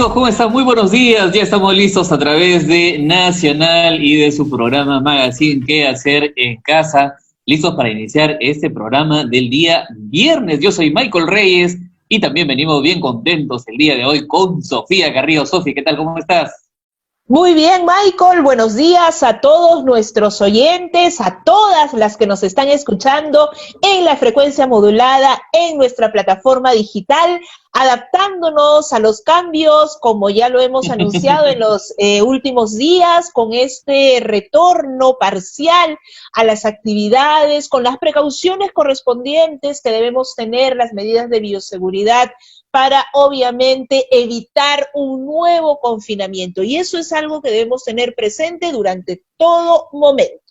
amigos? ¿Cómo están? Muy buenos días. Ya estamos listos a través de Nacional y de su programa Magazine ¿Qué hacer en casa? Listos para iniciar este programa del día viernes. Yo soy Michael Reyes y también venimos bien contentos el día de hoy con Sofía Garrido. Sofía, ¿qué tal? ¿Cómo estás? Muy bien, Michael, buenos días a todos nuestros oyentes, a todas las que nos están escuchando en la frecuencia modulada, en nuestra plataforma digital, adaptándonos a los cambios, como ya lo hemos anunciado en los últimos días, con este retorno parcial a las actividades, con las precauciones correspondientes que debemos tener, las medidas de bioseguridad, para obviamente evitar un nuevo confinamiento. Y eso es algo que debemos tener presente durante todo momento.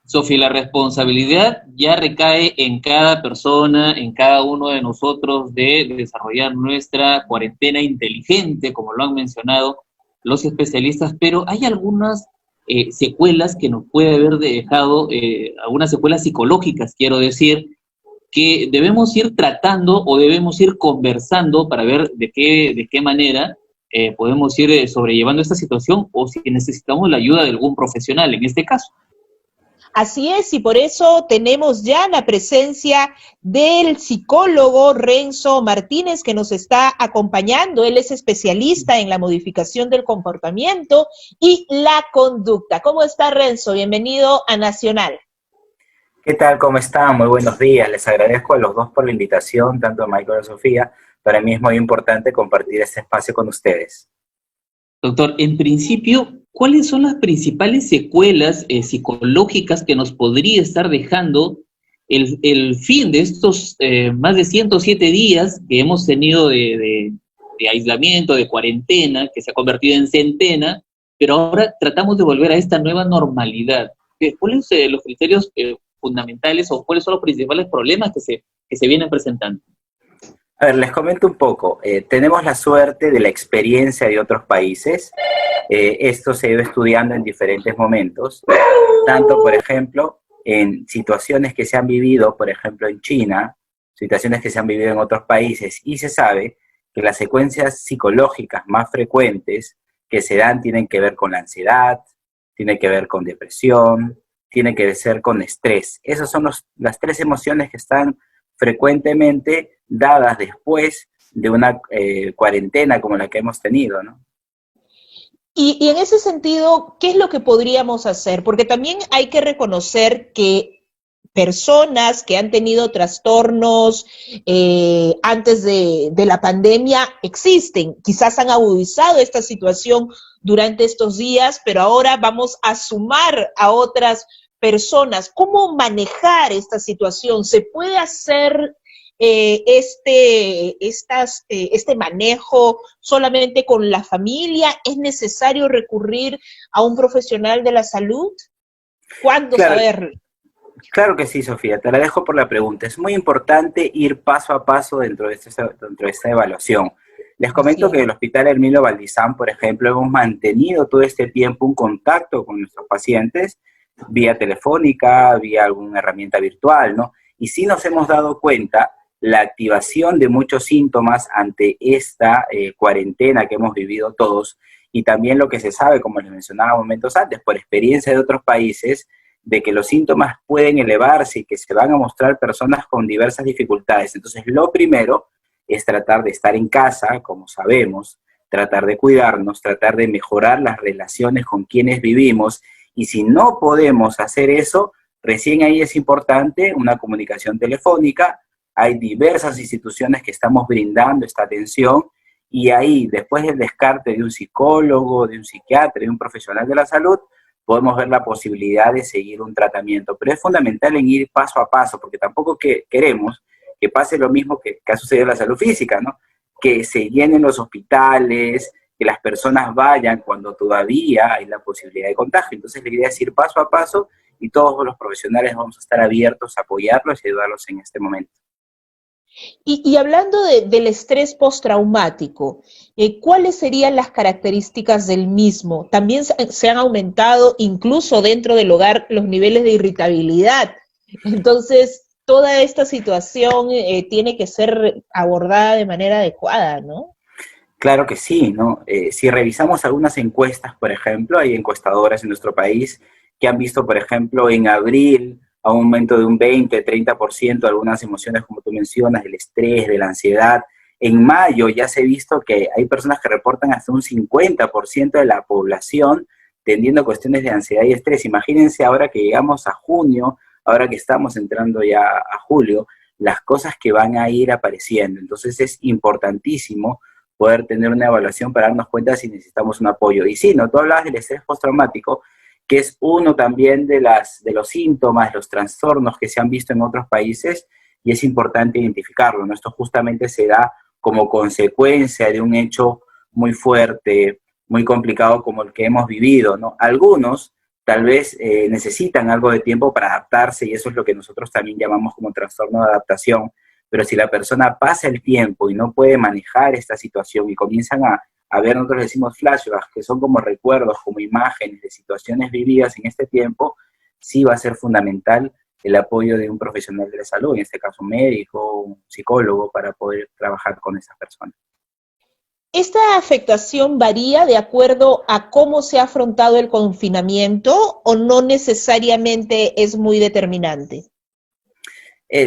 Sofía, la responsabilidad ya recae en cada persona, en cada uno de nosotros de desarrollar nuestra cuarentena inteligente, como lo han mencionado los especialistas, pero hay algunas secuelas que nos puede haber dejado, algunas secuelas psicológicas, quiero decir, que debemos ir tratando o debemos ir conversando para ver de qué manera podemos ir sobrellevando esta situación o si necesitamos la ayuda de algún profesional en este caso. Así es, y por eso tenemos ya la presencia del psicólogo Renzo Martínez, que nos está acompañando. Él es especialista en la modificación del comportamiento y la conducta. ¿Cómo está, Renzo? Bienvenido a Nacional. ¿Qué tal? ¿Cómo están? Muy buenos días. Les agradezco a los dos por la invitación, tanto a Michael como a Sofía. Para mí es muy importante compartir este espacio con ustedes. Doctor, en principio, ¿cuáles son las principales secuelas psicológicas que nos podría estar dejando el fin de estos más de 107 días que hemos tenido de aislamiento, de cuarentena, que se ha convertido en centena, pero ahora tratamos de volver a esta nueva normalidad? ¿Cuáles son los criterios fundamentales o cuáles son los principales problemas que se vienen presentando? A ver, les comento un poco. Tenemos la suerte de la experiencia de otros países. Esto se ha ido estudiando en diferentes momentos, tanto, por ejemplo, en situaciones que se han vivido, por ejemplo, en China, situaciones que se han vivido en otros países, y se sabe que las secuencias psicológicas más frecuentes que se dan tienen que ver con la ansiedad, tienen que ver con depresión, tiene que ver con estrés. Esas son las tres emociones que están frecuentemente dadas después de una cuarentena como la que hemos tenido, ¿no? Y en ese sentido, ¿qué es lo que podríamos hacer? Porque también hay que reconocer que personas que han tenido trastornos antes de la pandemia existen. Quizás han agudizado esta situación durante estos días, pero ahora vamos a sumar a otras personas. ¿Cómo manejar esta situación? ¿Se puede hacer este manejo solamente con la familia? ¿Es necesario recurrir a un profesional de la salud? ¿Cuándo saberlo? Claro que sí, Sofía, te la dejo por la pregunta. Es muy importante ir paso a paso dentro de esta evaluación. Les comento que en el Hospital Hermilo Valdizán, por ejemplo, hemos mantenido todo este tiempo un contacto con nuestros pacientes vía telefónica, vía alguna herramienta virtual, ¿no? Y sí nos hemos dado cuenta la activación de muchos síntomas ante esta cuarentena que hemos vivido todos, y también lo que se sabe, como les mencionaba momentos antes, por experiencia de otros países, de que los síntomas pueden elevarse y que se van a mostrar personas con diversas dificultades. Entonces, lo primero es tratar de estar en casa, como sabemos, tratar de cuidarnos, tratar de mejorar las relaciones con quienes vivimos, y si no podemos hacer eso, recién ahí es importante una comunicación telefónica. Hay diversas instituciones que estamos brindando esta atención, y ahí, después del descarte de un psicólogo, de un psiquiatra, de un profesional de la salud, podemos ver la posibilidad de seguir un tratamiento. Pero es fundamental en ir paso a paso, porque tampoco queremos que pase lo mismo que ha sucedido en la salud física, ¿no? Que se llenen los hospitales, que las personas vayan cuando todavía hay la posibilidad de contagio. Entonces la idea es ir paso a paso, y todos los profesionales vamos a estar abiertos a apoyarlos y ayudarlos en este momento. Y hablando del estrés postraumático, ¿cuáles serían las características del mismo? También se han aumentado incluso dentro del hogar los niveles de irritabilidad. Entonces, toda esta situación tiene que ser abordada de manera adecuada, ¿no? Claro que sí, ¿no? Si revisamos algunas encuestas, por ejemplo, hay encuestadoras en nuestro país que han visto, por ejemplo, en abril a un aumento de un 20-30% algunas emociones, como tú mencionas, del estrés, de la ansiedad. En mayo ya se ha visto que hay personas que reportan hasta un 50% de la población teniendo cuestiones de ansiedad y estrés. Imagínense ahora que llegamos a junio, ahora que estamos entrando ya a julio, las cosas que van a ir apareciendo. Entonces es importantísimo poder tener una evaluación para darnos cuenta si necesitamos un apoyo. Y sí, ¿no? Tú hablabas del estrés postraumático, que es uno también de los síntomas, los trastornos que se han visto en otros países, y es importante identificarlo, ¿no? Esto justamente se da como consecuencia de un hecho muy fuerte, muy complicado como el que hemos vivido, ¿no? Algunos tal vez necesitan algo de tiempo para adaptarse, y eso es lo que nosotros también llamamos como trastorno de adaptación. Pero si la persona pasa el tiempo y no puede manejar esta situación y comienzan a ver, nosotros decimos flashbacks, que son como recuerdos, como imágenes de situaciones vividas en este tiempo, sí va a ser fundamental el apoyo de un profesional de la salud, en este caso un médico, un psicólogo, para poder trabajar con esas personas. ¿Esta afectación varía de acuerdo a cómo se ha afrontado el confinamiento o no necesariamente es muy determinante?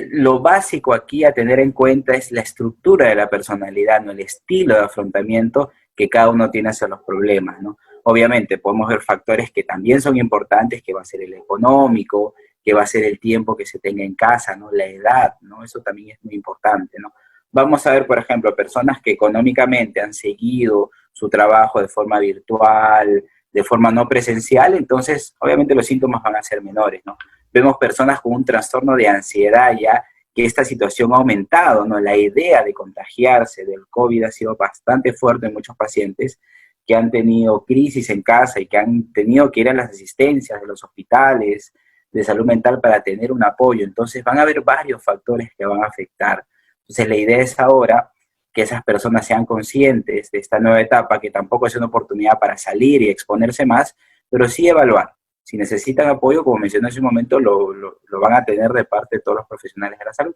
Lo básico aquí a tener en cuenta es la estructura de la personalidad, ¿no? El estilo de afrontamiento que cada uno tiene hacia los problemas, ¿no? Obviamente podemos ver factores que también son importantes, que va a ser el económico, que va a ser el tiempo que se tenga en casa, ¿no? La edad, ¿no? Eso también es muy importante, ¿no? Vamos a ver, por ejemplo, personas que económicamente han seguido su trabajo de forma virtual, de forma no presencial, entonces obviamente los síntomas van a ser menores, ¿no? Vemos personas con un trastorno de ansiedad ya, que esta situación ha aumentado, ¿no? La idea de contagiarse del COVID ha sido bastante fuerte en muchos pacientes que han tenido crisis en casa y que han tenido que ir a las asistencias de los hospitales de salud mental para tener un apoyo. Entonces van a haber varios factores que van a afectar. Entonces la idea es ahora que esas personas sean conscientes de esta nueva etapa, que tampoco es una oportunidad para salir y exponerse más, pero sí evaluar. Si necesitan apoyo, como mencioné hace un momento, lo van a tener de parte de todos los profesionales de la salud.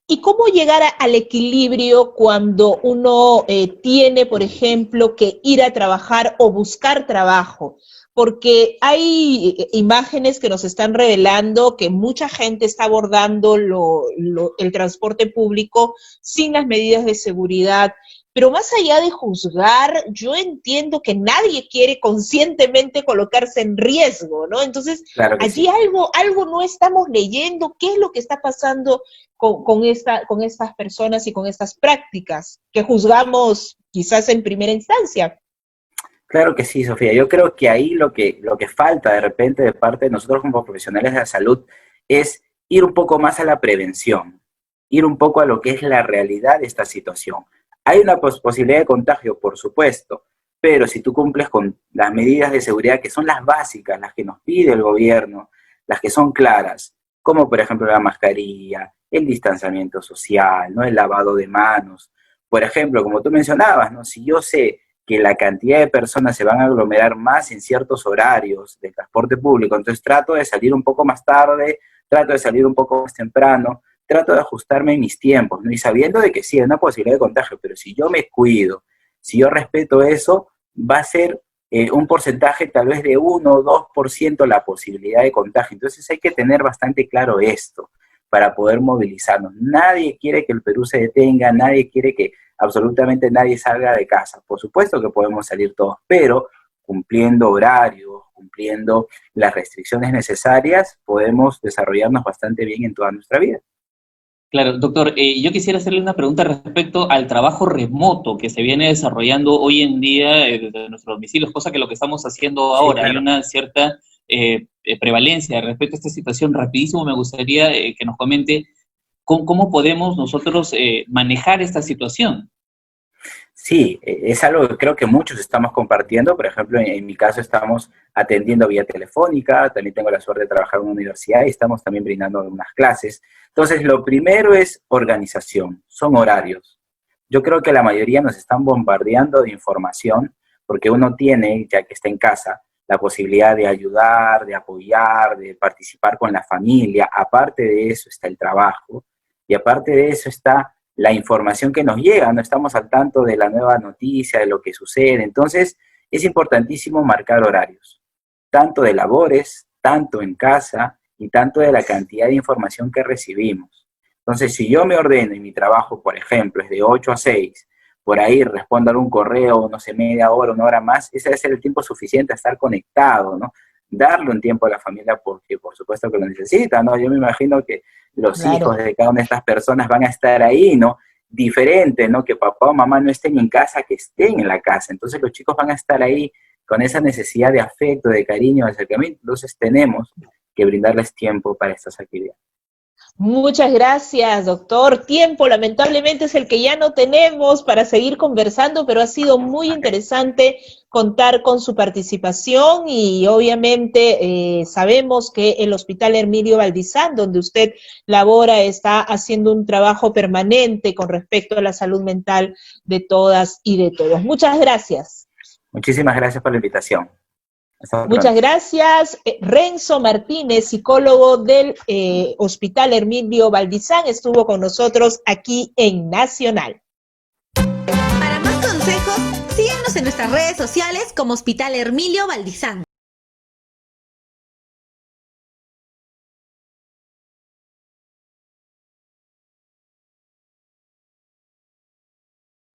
¿Y cómo llegar al equilibrio cuando uno tiene, por ejemplo, que ir a trabajar o buscar trabajo? Porque hay imágenes que nos están revelando que mucha gente está abordando el transporte público sin las medidas de seguridad. Pero más allá de juzgar, yo entiendo que nadie quiere conscientemente colocarse en riesgo, ¿no? Entonces, Claro que allí sí. algo no estamos leyendo. ¿Qué es lo que está pasando con estas personas y con estas prácticas que juzgamos quizás en primera instancia? Claro que sí, Sofía. Yo creo que ahí lo que falta de repente de parte de nosotros como profesionales de la salud es ir un poco más a la prevención, ir un poco a lo que es la realidad de esta situación. Hay una posibilidad de contagio, por supuesto, pero si tú cumples con las medidas de seguridad que son las básicas, las que nos pide el gobierno, las que son claras, como por ejemplo la mascarilla, el distanciamiento social, ¿no? El lavado de manos. Por ejemplo, como tú mencionabas, ¿no? Si yo sé que la cantidad de personas se van a aglomerar más en ciertos horarios de transporte público, entonces trato de salir un poco más tarde, trato de salir un poco más temprano, trato de ajustarme en mis tiempos, ¿no? Y sabiendo de que sí hay una posibilidad de contagio, pero si yo me cuido, si yo respeto eso, va a ser un porcentaje tal vez de 1 o 2% la posibilidad de contagio. Entonces hay que tener bastante claro esto para poder movilizarnos. Nadie quiere que el Perú se detenga, nadie quiere que absolutamente nadie salga de casa. Por supuesto que podemos salir todos, pero cumpliendo horarios, cumpliendo las restricciones necesarias, podemos desarrollarnos bastante bien en toda nuestra vida. Claro, doctor, yo quisiera hacerle una pregunta respecto al trabajo remoto que se viene desarrollando hoy en día desde nuestros domicilios, cosa que lo que estamos haciendo Sí, ahora. Hay claro. una cierta prevalencia respecto a esta situación. Rapidísimo me gustaría que nos comente cómo podemos nosotros manejar esta situación. Sí, es algo que creo que muchos estamos compartiendo. Por ejemplo, en mi caso estamos atendiendo vía telefónica, también tengo la suerte de trabajar en una universidad y estamos también brindando unas clases. Entonces, lo primero es organización, son horarios. Yo creo que la mayoría nos están bombardeando de información porque uno tiene, ya que está en casa, la posibilidad de ayudar, de apoyar, de participar con la familia. Aparte de eso está el trabajo y aparte de eso está la información que nos llega, no estamos al tanto de la nueva noticia, de lo que sucede. Entonces, es importantísimo marcar horarios, tanto de labores, tanto en casa y tanto de la cantidad de información que recibimos. Entonces, si yo me ordeno y mi trabajo, por ejemplo, es de 8 a 6, por ahí respondo algún correo, no sé, media hora, una hora más, ese debe ser el tiempo suficiente a estar conectado, ¿no? Darle un tiempo a la familia porque por supuesto que lo necesita, ¿no? Yo me imagino que los Claro. hijos de cada una de estas personas van a estar ahí, ¿no? Diferente, ¿no? Que papá o mamá no estén en casa, que estén en la casa. Entonces los chicos van a estar ahí con esa necesidad de afecto, de cariño, de acercamiento. Entonces tenemos que brindarles tiempo para estas actividades. Muchas gracias, doctor. Tiempo, lamentablemente, es el que ya no tenemos para seguir conversando, pero ha sido muy interesante contar con su participación y obviamente sabemos que el Hospital Herminio Valdizán, donde usted labora, está haciendo un trabajo permanente con respecto a la salud mental de todas y de todos. Muchas gracias. Muchísimas gracias por la invitación. Hasta Muchas pronto. gracias. Renzo Martínez, psicólogo del Hospital Herminio Valdizán, estuvo con nosotros aquí en Nacional. Para más consejos, síguenos en nuestras redes sociales como Hospital Herminio Valdizán.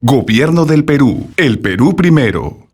Gobierno del Perú. El Perú primero.